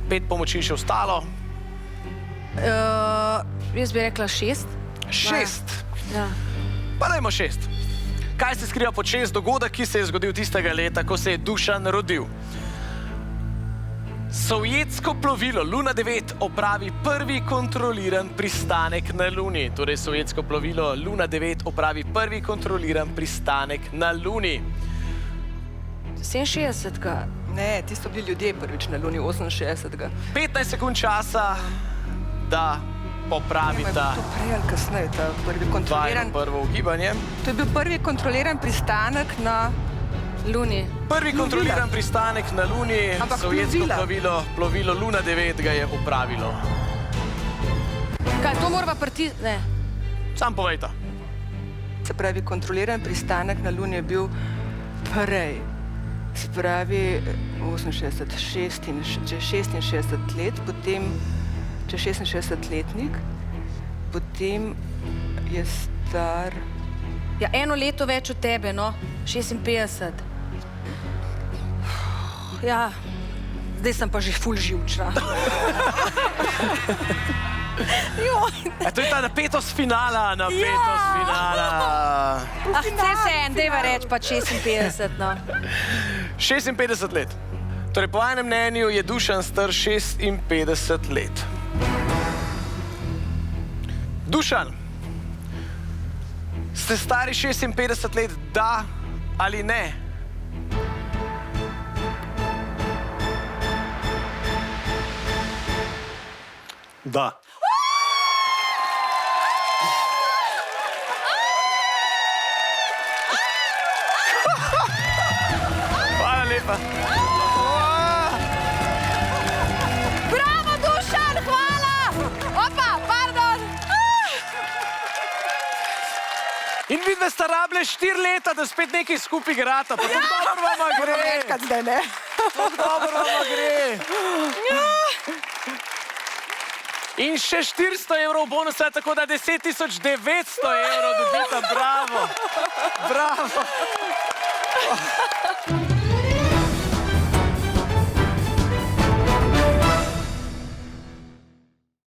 5 pomoči še ostalo. Jaz bi rekla 6. 6. Ja. Pa dajmo 6. Kaj se skriva pod 6 dogodek, ki se je zgodil tistega leta, ko se je Dušan rodil? Sovjetsko plovilo Luna 9 opravi prvi kontroliran pristanek na Luni. Torej, sovjetsko plovilo Luna 9 opravi prvi kontroliran pristanek na Luni. 67. Ne, ti so bili ljudje prvič na Luni, 68. 15 sekund časa, da popravita To prej ali kasneje, ta prvi kontroliran. prvo ugibanje. To je bil prvi kontroliran pristanek na Luni. Prvi kontroliran pristanek na Luni, Ampak sovjetsko plovila. plovilo Luna 9 ga je upravilo. Kaj, to morava Ne. Sam povejta. Se pravi, kontroliran pristanek na Luni je bil prej. Se pravi, 66 let, potem, če 66-letnik, potem je star... Ja, 1 leto več od tebe, no. 56. Ja, zdaj sem pa že ful živčna. To je ta napetost finala, finala. Se en, dejva reči pa 56, no. 56 let. Torej, po enem mnenju je Dušan star 56 let. Dušan, ste stari 56 let, da ali ne? Da. Hvala lepa. Bravo, Dušan, hvala! Opa, pardon! In vidve sta rabile 4 leta, da spet nekaj skupaj igrata. Pa to dobro vama gre. Večkrat zdaj, ne? To dobro vama gre. In še 400 evrov bonusa, tako da 10.900 evrov dobita. Bravo. Bravo.